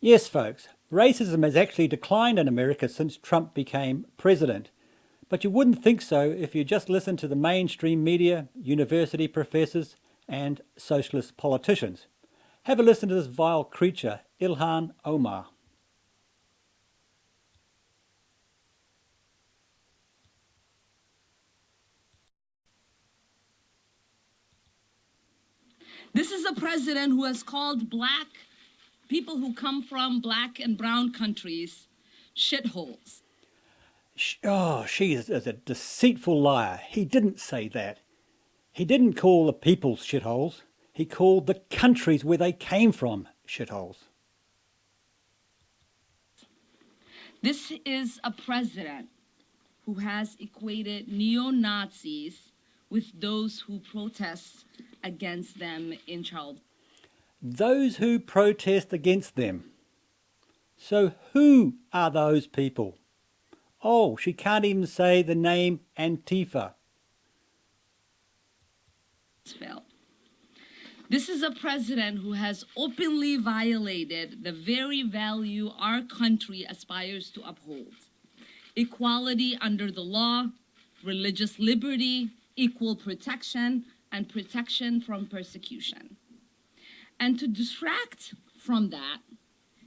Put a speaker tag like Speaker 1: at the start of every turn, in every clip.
Speaker 1: Yes, folks, racism has actually declined in America since Trump became president. But you wouldn't think so if you just listened to the mainstream media, university professors, and socialist politicians. Have a listen to this vile creature, Ilhan Omar.
Speaker 2: This is a president who has called people who come from black and brown countries shitholes.
Speaker 1: Oh, she is a deceitful liar. He didn't say that. He didn't call the people shitholes. He called the countries where they came from shitholes.
Speaker 2: This is a president who has equated neo-Nazis with those who protest against them in child.
Speaker 1: Those who protest against them. So who are those people? Oh, she can't even say the name Antifa.
Speaker 2: This is a president who has openly violated the very value our country aspires to uphold: equality under the law, religious liberty, equal protection, and protection from persecution. And to distract from that,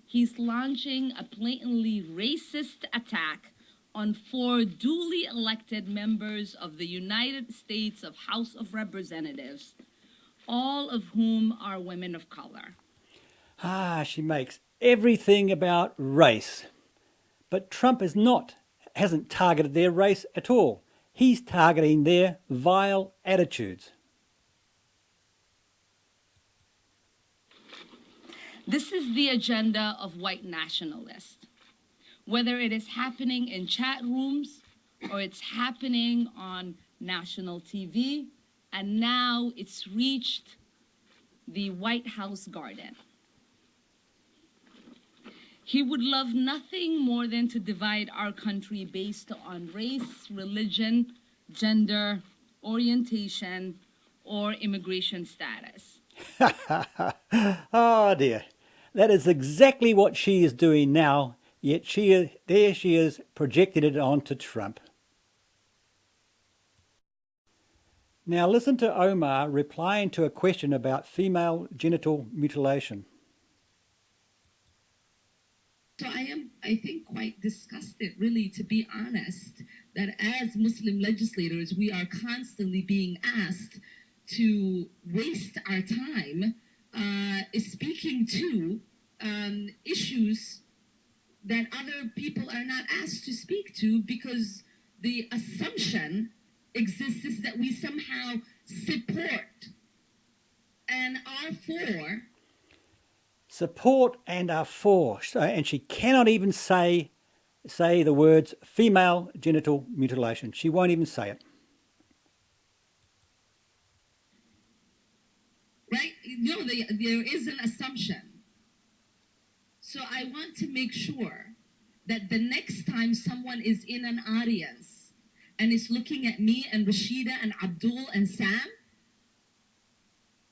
Speaker 2: he's launching a blatantly racist attack on four duly elected members of the United States of House of Representatives, all of whom are women of color.
Speaker 1: She makes everything about race. But Trump hasn't targeted their race at all. He's targeting their vile attitudes.
Speaker 2: This is the agenda of white nationalists. Whether it is happening in chat rooms or it's happening on national TV, and now it's reached the White House garden. He would love nothing more than to divide our country based on race, religion, gender, orientation, or immigration status.
Speaker 1: Oh dear. That is exactly what she is doing now, yet there she is projecting it onto Trump. Now listen to Omar replying to a question about female genital mutilation.
Speaker 3: So I think, quite disgusted, really, to be honest, that as Muslim legislators, we are constantly being asked to waste our time speaking to issues that other people are not asked to speak to, because the assumption exists is that we somehow support and are for.
Speaker 1: Support and are for. And she cannot even say the words female genital mutilation. She won't even say it.
Speaker 3: Right? No, there is an assumption. So I want to make sure that the next time someone is in an audience and is looking at me and Rashida and Abdul and Sam,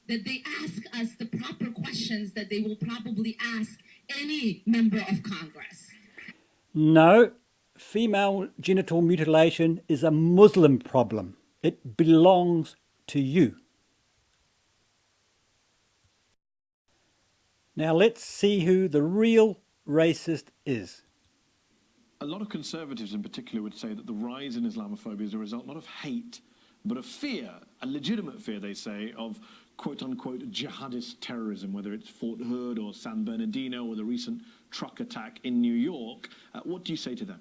Speaker 3: that they ask us the proper questions that they will probably ask any member of Congress.
Speaker 1: No, female genital mutilation is a Muslim problem. It belongs to you. Now let's see who the real racist is.
Speaker 4: A lot of conservatives in particular would say that the rise in Islamophobia is a result not of hate, but of fear, a legitimate fear, they say, of quote-unquote jihadist terrorism, whether it's Fort Hood or San Bernardino or the recent truck attack in New York. What do you say to them?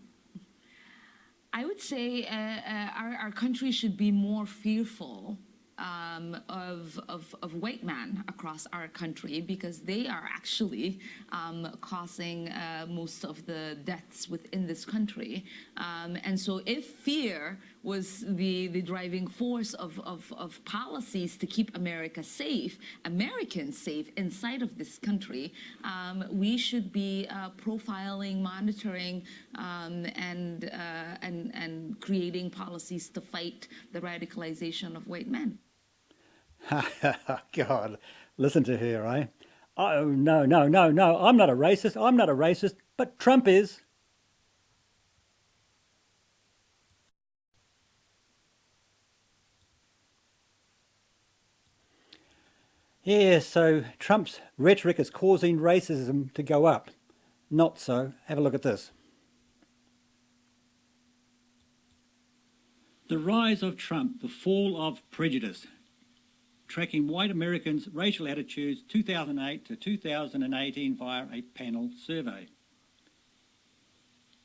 Speaker 2: I would say our country should be more fearful of white men across our country, because they are actually causing most of the deaths within this country. And so if fear was the driving force of policies to keep America safe, Americans safe inside of this country, we should be profiling, monitoring, and creating policies to fight the radicalization of white men.
Speaker 1: God, listen to her, eh? Oh, no, no, no, no. I'm not a racist. I'm not a racist. But Trump is. Yeah, so Trump's rhetoric is causing racism to go up. Not so. Have a look at this. The rise of Trump, the fall of prejudice. Tracking white Americans' racial attitudes 2008 to 2018 via a panel survey.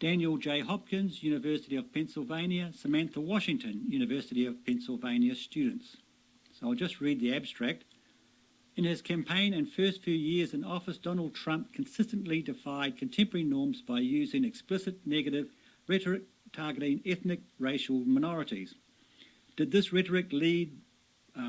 Speaker 1: Daniel J. Hopkins, University of Pennsylvania, Samantha Washington, University of Pennsylvania students. So I'll just read the abstract. In his campaign and first few years in office, Donald Trump consistently defied contemporary norms by using explicit negative rhetoric targeting ethnic racial minorities. Did this rhetoric lead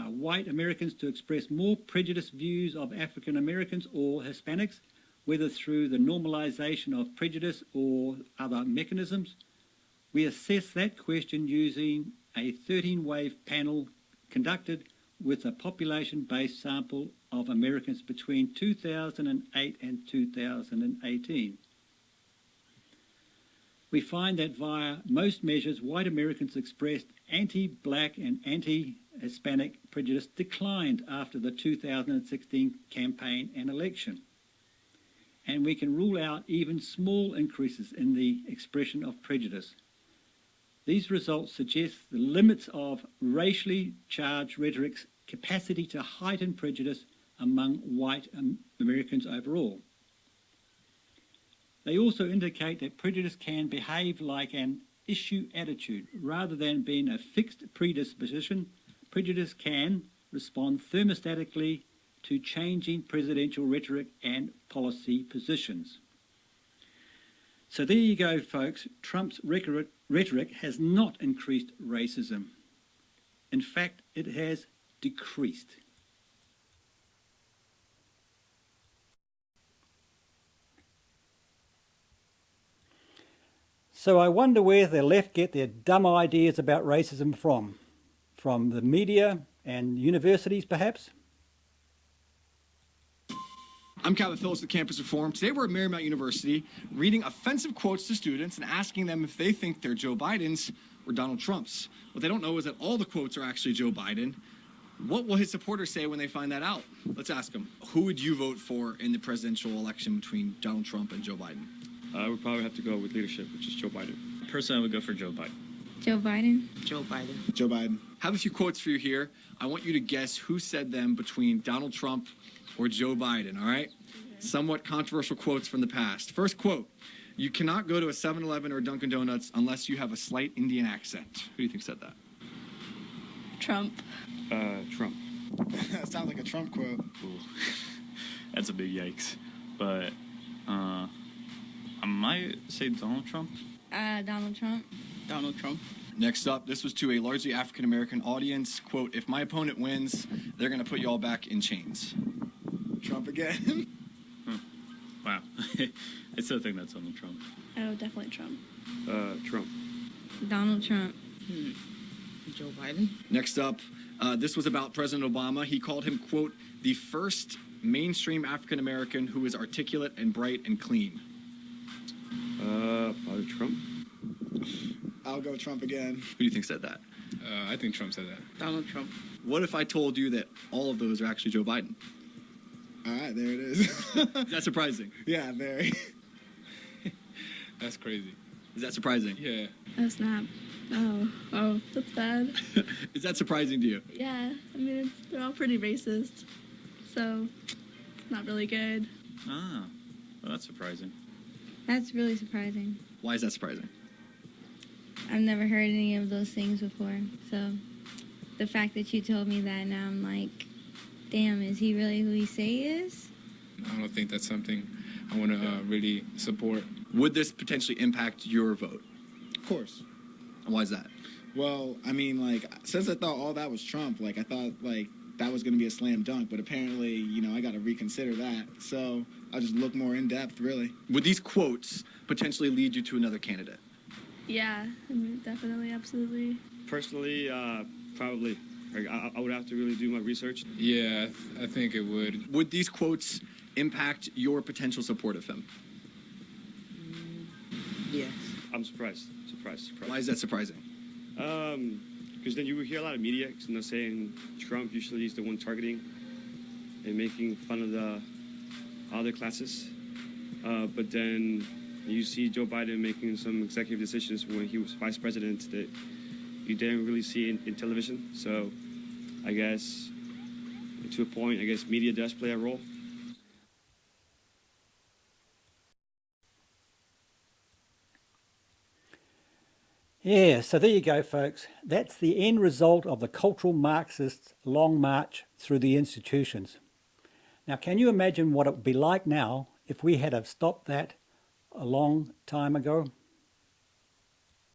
Speaker 1: white Americans to express more prejudiced views of African Americans or Hispanics, whether through the normalization of prejudice or other mechanisms? We assess that question using a 13-wave panel conducted with a population-based sample of Americans between 2008 and 2018. We find that via most measures, white Americans expressed anti-black and anti-Hispanic prejudice declined after the 2016 campaign and election. And we can rule out even small increases in the expression of prejudice. These results suggest the limits of racially charged rhetoric's capacity to heighten prejudice among white Americans overall. They also indicate that prejudice can behave like an issue attitude. Rather than being a fixed predisposition, prejudice can respond thermostatically to changing presidential rhetoric and policy positions. So there you go, folks. Trump's rhetoric has not increased racism. In fact, it has decreased. So I wonder where the left get their dumb ideas about racism from. From the media and universities, perhaps?
Speaker 5: I'm Calvin Phillips with Campus Reform. Today we're at Marymount University reading offensive quotes to students and asking them if they think they're Joe Biden's or Donald Trump's. What they don't know is that all the quotes are actually Joe Biden. What will his supporters say when they find that out? Let's ask them. Who would you vote for in the presidential election between Donald Trump and Joe Biden?
Speaker 6: I would probably have to go with leadership, which is Joe Biden.
Speaker 7: Personally, I would go for Joe Biden.
Speaker 8: Joe Biden.
Speaker 9: Joe Biden.
Speaker 5: Joe Biden. I have a few quotes for you here. I want you to guess who said them between Donald Trump or Joe Biden, all right? Somewhat controversial quotes from the past. First quote, you cannot go to a 7-Eleven or Dunkin' Donuts unless you have a slight Indian accent. Who do you think said that?
Speaker 8: Trump.
Speaker 6: Trump.
Speaker 10: That sounds like a Trump quote.
Speaker 6: Ooh. That's a big yikes. But I might say Donald Trump.
Speaker 8: Donald Trump.
Speaker 9: Donald Trump.
Speaker 5: Next up, this was to a largely African-American audience. Quote, if my opponent wins, they're going to put you all back in chains.
Speaker 10: Trump again.
Speaker 6: Wow. I still think that's Donald Trump.
Speaker 8: Oh, definitely Trump.
Speaker 6: Trump.
Speaker 8: Donald Trump.
Speaker 9: Joe Biden.
Speaker 5: Next up, this was about President Obama. He called him, quote, the first mainstream African-American who is articulate and bright and clean.
Speaker 6: Probably Trump.
Speaker 10: I'll go Trump again.
Speaker 5: Who do you think said that?
Speaker 7: I think Trump said that.
Speaker 9: Donald Trump.
Speaker 5: What if I told you that all of those are actually Joe Biden?
Speaker 10: All right, there it is.
Speaker 5: Is that surprising?
Speaker 10: Yeah, very.
Speaker 7: That's crazy.
Speaker 5: Is that surprising?
Speaker 7: Yeah.
Speaker 8: Oh, snap. Oh, that's bad.
Speaker 5: Is that surprising to you?
Speaker 8: Yeah, I mean, they're all pretty racist. So, it's not really good.
Speaker 6: Ah, well, that's surprising.
Speaker 11: That's really surprising.
Speaker 5: Why is that surprising?
Speaker 11: I've never heard any of those things before. So the fact that you told me that, now I'm like, damn, is he really who he say he is?
Speaker 7: I don't think that's something I want to really support.
Speaker 5: Would this potentially impact your vote?
Speaker 10: Of course.
Speaker 5: And why is that?
Speaker 10: Well, I mean, like, since I thought all that was Trump, like, I thought, like, that was going to be a slam dunk, but apparently, you know, I got to reconsider that. So I'll just look more in depth, really.
Speaker 5: Would these quotes potentially lead you to another candidate?
Speaker 8: Yeah, I mean, definitely, absolutely.
Speaker 6: Personally, probably. Like, I would have to really do my research.
Speaker 7: Yeah, I think it would.
Speaker 5: Would these quotes impact your potential support of him?
Speaker 9: Yes.
Speaker 12: I'm surprised.
Speaker 5: Why is that surprising?
Speaker 12: Because then you would hear a lot of media, saying Trump usually is the one targeting and making fun of the other classes. But then you see Joe Biden making some executive decisions when he was vice president that you didn't really see in television. So I guess, to a point, media does play a role.
Speaker 1: Yeah, so there you go, folks. That's the end result of the cultural Marxists' long march through the institutions. Now, can you imagine what it would be like now if we had have stopped that a long time ago?